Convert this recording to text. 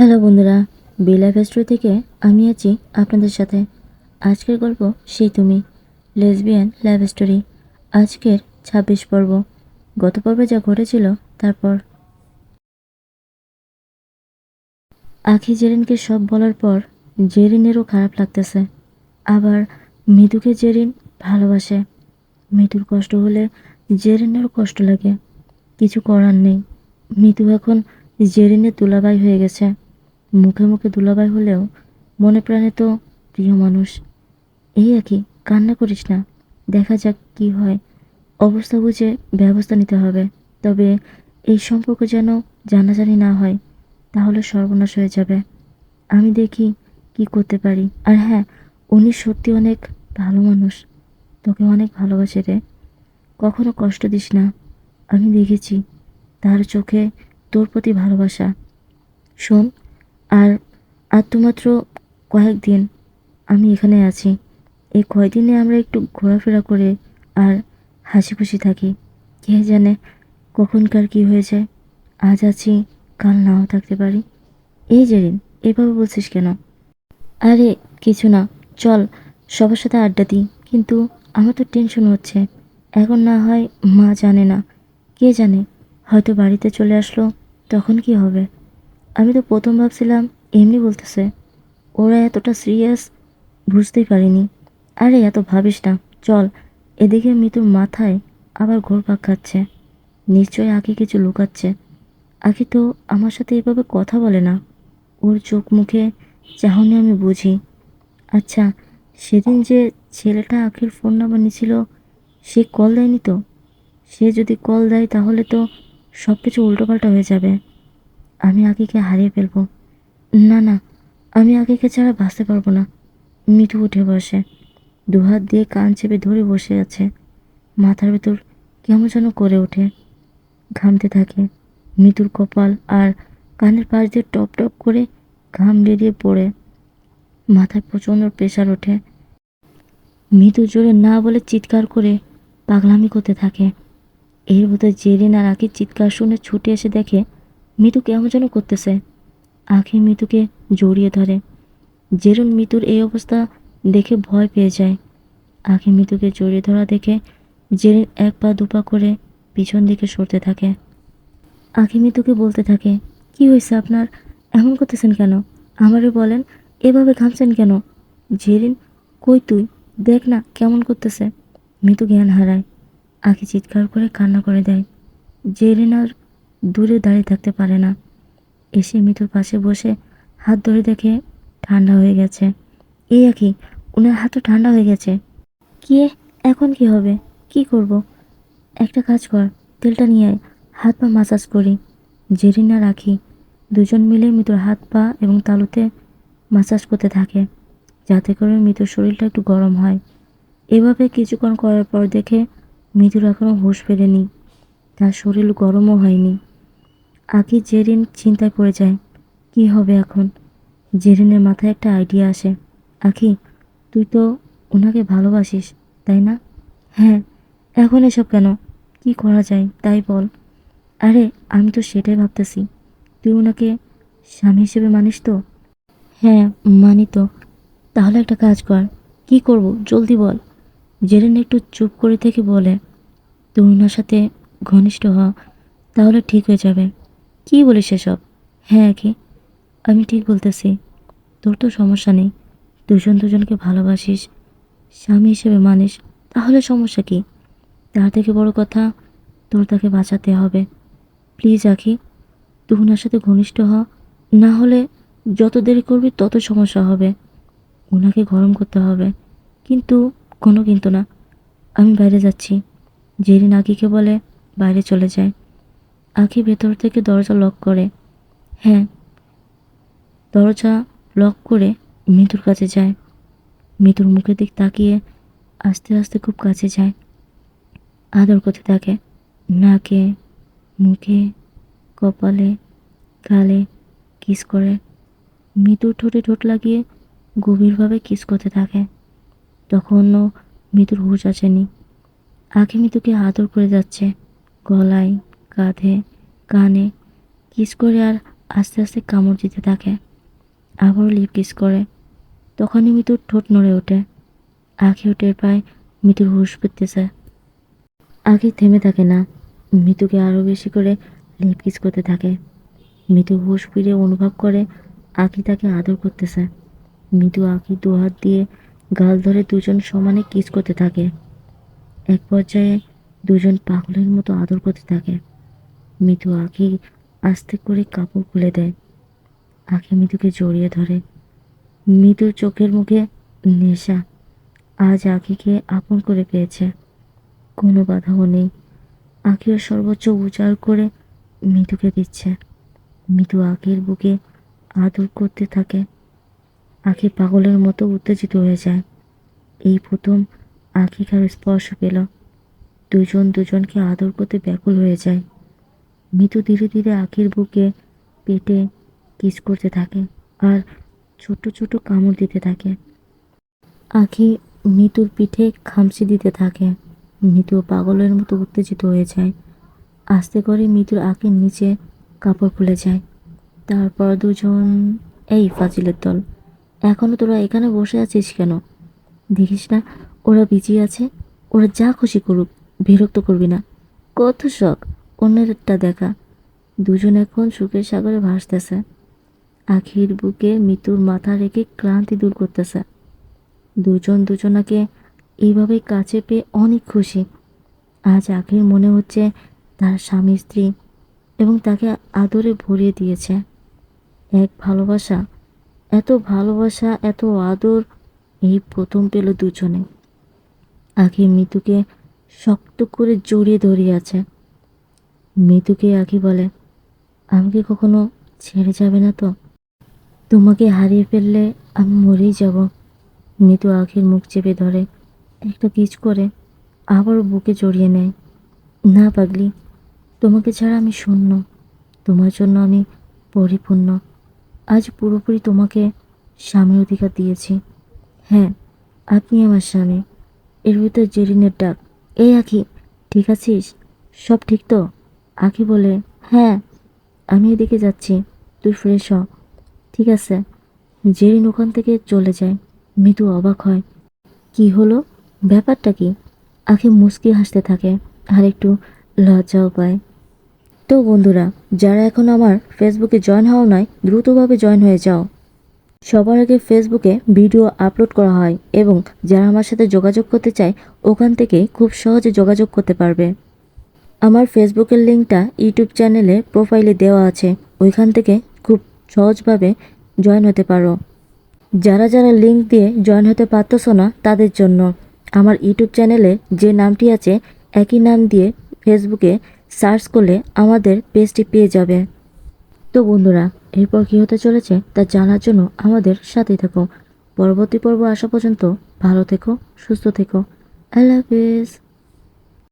Hello বন্ধুরা, B life story থেকে আমি আছি আপনাদের সাথে। আজকের গল্প সেই তুমি, লেসবিয়ান লাইফ স্টোরি। আজকের ২৬ পর্ব। গত পর্বে যা ঘটেছিল তারপর। আখি জেরিনকে সব বলার পর জেরিনেরও খারাপ লাগতেছে। আবার মৃদুকে জেরিন ভালোবাসে। মৃদুর কষ্ট হলে জেরিনেরও কষ্ট লাগে। কিছু করার নেই। মৃদু এখন জেরিনের দুলাভাই হয়ে গেছে। মুখে মুখে দুলাভাই হলেও মনে প্রাণে তো প্রিয় মানুষ। এই একই, কান্না করিস না, দেখা যাক কি হয়। অবস্থা বুঝে ব্যবস্থা নিতে হবে। তবে এই সম্পর্ক যেন জানাজানি না হয়, তাহলে সর্বনাশ হয়ে যাবে। আমি দেখি কি করতে পারি। আর হ্যাঁ, উনি সত্যি অনেক ভালো মানুষ, তোকে অনেক ভালোবাসে রে। কখনো কষ্ট দিস না। আমি দেখেছি তার চোখে তোর প্রতি ভালোবাসা। শোন, আর আর তো মাত্র কয়েকদিন আমি এখানে আছি। এই কয়দিনে আমরা একটু ঘোরাফেরা করে আর হাসি খুশি থাকি। কে জানে কখনকার কি হয়ে যায়। আজ আছি, কাল নাও থাকতে পারি। এই জেরিন, এভাবে বলছিস কেন? আরে কিছু না, চল সবার সাথে আড্ডা দিই। কিন্তু আমার তো টেনশন হচ্ছে। এখন না হয় মা জানে না, কে জানে, হয়তো বাড়িতে চলে আসলো, তখন কি হবে? আমি তো প্রথম ভাবছিলাম এমনি বলতেছে, ওরা এতটা সিরিয়াস বুঝতেই পারিনি। আরে এত ভাবিস না, চল। এদিকে মিতুর মাথায় আবার ঘুরপাক খাচ্ছে। নিশ্চয়ই আঁকি কিছু লুকাচ্ছে। আঁকি তো আমার সাথে এভাবে কথা বলে না। ওর চোখ মুখে চাহনি আমি বুঝি। আচ্ছা, সেদিন যে ছেলেটা আঁকির ফোন নাম্বার নিয়েছিল, সে কল দেয়নি তো? সে যদি কল দেয় তাহলে তো সব কিছু উল্টোপাল্টা হয়ে যাবে। আমি আঁকিকে হারিয়ে ফেলবো। না না, আমি আঁকিকে ছাড়া বাঁচতে পারবো না। মিঠু উঠে বসে, দুহাত দিয়ে কান চেপে ধরে বসে আছে। মাথার ভেতর কেমন যেন করে ওঠে, ঘামতে থাকে। মৃদুর কপাল আর কানের পাশ দিয়ে টপ টপ করে ঘাম বেরিয়ে পড়ে। মাথায় প্রচণ্ড প্রেশার ওঠে। মৃদু জোরে না বলে চিৎকার করে পাগলামি করতে থাকে। এর মধ্যে জেরিন আর আঁকির চিৎকার শুনে ছুটে এসে দেখে মৃদু কেমন যেন করতেছে। আঁখি মৃদুকে জড়িয়ে ধরে। জেরিন মৃদুর এই অবস্থা দেখে ভয় পেয়ে যায়। আঁখি মৃদুকে জড়িয়ে ধরা দেখে জেরিন এক পা দুপা করে পিছন দিকে সরতে থাকে। আঁখি মৃদুকে বলতে থাকে, কি হয়েছে আপনার? এমন করতেছেন কেন? আমারে বলেন, এভাবে ঘামছেন কেন? জেরিন, কই তুই? দেখ না কেমন করতেছে। মৃদু জ্ঞান হারায়। আঁখি চিৎকার করে কান্না করে দেয়। জেরিন আর দূরে দাঁড়িয়ে থাকতে পারে না। এসে মৃদুর পাশে বসে হাত ধরে দেখে ঠান্ডা হয়ে গেছে। এই আঁখি, ওনার হাতও ঠান্ডা হয়ে গেছে। কি এখন কি হবে? কি করব? একটা কাজ কর, তেলটা নিয়ে আয়, হাত পা মাসাজ করি। জেরিন আর আঁখি দুজন মিলে মৃদুর হাত পা এবং তালুতে মাসাজ করতে থাকে, যাতে করে মৃদুর শরীরটা একটু গরম হয়। এভাবে কিছুক্ষণ করার পর দেখে মৃদুর এখনও হুঁশ ফেরেনি, তার শরীর গরমও হয়নি। আঁখি জেরিন চিন্তায় পড়ে যায়, কি হবে এখন? জেরিনের মাথায় একটা আইডিয়া আসে। আঁখি, তুই তো ওনাকে ভালোবাসিস, তাই না? হ্যাঁ। এখন এসব কেন? কি করা যায় তাই বল। আরে আমি তো সেটাই ভাবতেছি, তুই ওনাকে স্বামী হিসেবে মানিস তো? হ্যাঁ, মানি তো। তাহলে একটা কাজ কর। কি করব জলদি বল। জেরিন একটু চুপ করে থেকে বলে, তুই ওনার সাথে ঘনিষ্ঠ হ, তাহলে ঠিক হয়ে যাবে। কি বলিস এসব? হ্যাঁ কি, আমি ঠিক বলতেছি। তোর তো সমস্যা নেই, দুজন দুজনকে ভালোবাসিস, স্বামী হিসেবে মানিস, তাহলে সমস্যা কি? তার থেকে বড় কথা, তোর তাকে বাঁচাতে হবে। প্লিজ আখি, তুই ওনার সাথে ঘনিষ্ঠ হ, না হলে যত দেরি করবি তত সমস্যা হবে। ওনাকে গরম করতে হবে। কিন্তু, কোনো কিন্তু না, আমি বাইরে যাচ্ছি। জেরিন আখিকে বলে বাইরে চলে যায়। আখি ভেতর থেকে দরজা লক করে। হ্যাঁ, দরজা লক করে মৃদুর কাছে যায়। মৃদুর মুখের দিক তাকিয়ে আস্তে আস্তে খুব কাছে যায়। আদর করতে থাকে, নাকে, মুখে, কপালে, গালে কিস করে। মৃদুর ঠোঁটে ঠোঁট লাগিয়ে গভীরভাবে কিস করতে থাকে। তখনও মৃদুর হুঁশ আসেনি। আঁখি মৃদুকে আদর করে যাচ্ছে, গলায়, কাঁধে, কানে কিস করে আর আস্তে আস্তে কামড় দিতে থাকে, আবারও লিপ কিস করে। তখনই মিতুর ঠোঁট নড়ে ওঠে। আখিও টের পায় মিতুর হুঁশ ফিরতেছে। আখি থেমে থাকে না, মিতুকে আরও বেশি করে লিপ কিস করতে থাকে। মিতু হুঁশ ফিরে অনুভব করে আখি তাকে আদর করতেছে। মিতু আখি দুহাত দিয়ে গাল ধরে দুজন সমানে কিস করতে থাকে। এক পর্যায়ে দুজন পাগলের মতো আদর করতে থাকে। মিতু আখি আস্তে করে কাপড় খুলে দেয়। আখি মিতুকে জড়িয়ে ধরে। মিতুর চোখের মুখে নেশা। আজ আখিকে আপন করে পেয়েছে, কোনো বাধাও নেই। আখিও সর্বোচ্চ উজাড় করে মিতুকে দিচ্ছে। মিতু আখির বুকে আদর করতে থাকে। আখি পাগলের মতো উত্তেজিত হয়ে যায়। এই প্রথম আখি কারো স্পর্শ পেল। দুজন দুজনকে আদর করতে ব্যাকুল হয়ে যায়। মিতু ধীরে ধীরে আখির বুকে, পেটে কিস করতে থাকে আর ছোট ছোট কামড় দিতে থাকে। আখি মিতুর পিঠে খামচি দিতে থাকে। মিতু পাগলের মতো উত্তেজিত হয়ে যায়। আস্তে করে মিতুর আখির নিচে কাপড় খুলে যায়। তারপর দুজন, এই ফাজিলের দল, এখনো তোরা এখানে বসে আছিস কেন? দেখিস না ওরা বিজি আছে, ওরা যা খুশি করুক, বিরক্ত করবি না। কত শখ অন্যেরটা দেখা। দুজন এখন সুখের সাগরে ভাসতেছে। আখির বুকে মিতুর মাথা রেখে ক্লান্তি দূর করতেছে। দুজন দুজনাকে এইভাবে কাছে পেয়ে অনেক খুশি। আজ আখির মনে হচ্ছে তার স্বামী স্ত্রী এবং তাকে আদরে ভরিয়ে দিয়েছে এক ভালোবাসা। এত ভালোবাসা, এত আদর এই প্রথম পেল দুজনে। আখি মিতুকে শক্ত করে জড়িয়ে ধরিয়ে আছে। মিতুকে আখি বলে, আমাকে কখনো ছেড়ে যাবে না তো? তোমাকে হারিয়ে ফেললে আমি মরেই যাব। মিতু আখির মুখ চেপে ধরে, একটা কিস করে আবারও বুকে জড়িয়ে নেয়। না পাগলি, তোমাকে ছাড়া আমি শূন্য, তোমার জন্য আমি পরিপূর্ণ। আজ পুরোপুরি তোমাকে স্বামীর অধিকার দিয়েছি। হ্যাঁ, আপনি আমার স্বামী। এর ভিতর জেরিনের ডাক, এই আখি, ঠিক আছিস? সব ঠিক তো? আখি বলে, হ্যাঁ, আমি এদিকে যাচ্ছি, তুই ফ্রেশ হ। ঠিক আছে। জেরিন ওখান থেকে চলে যায়। মৃদু অবাক হয়, কি হলো, ব্যাপারটা কি? আখি মুচকি হাসতে থাকে আর একটু লজ্জাও পায়। তো বন্ধুরা, যারা এখন আমার ফেসবুকে জয়েন হও নাই, দ্রুতভাবে জয়েন হয়ে যাও। সবার আগে ফেসবুকে ভিডিও আপলোড করা হয় এবং যারা আমার সাথে যোগাযোগ করতে চায় ওখান থেকে খুব সহজে যোগাযোগ করতে পারবে। আমার ফেসবুকের লিঙ্কটা ইউটিউব চ্যানেলে প্রোফাইলে দেওয়া আছে, ওইখান থেকে খুব সহজভাবে জয়েন হতে পারো। যারা যারা লিঙ্ক দিয়ে জয়েন হতে পারতেছো না তাদের জন্য আমার ইউটিউব চ্যানেলে যে নামটি আছে একই নাম দিয়ে ফেসবুকে সার্চ করলে আমাদের পেজটি পেয়ে যাবে। তো বন্ধুরা, এরপর কী হতে চলেছে তা জানার জন্য আমাদের সাথেই থাকো। পরবর্তী পর্ব আসা পর্যন্ত ভালো থেকো, সুস্থ থেকো। আল্লাহ হাফেজ।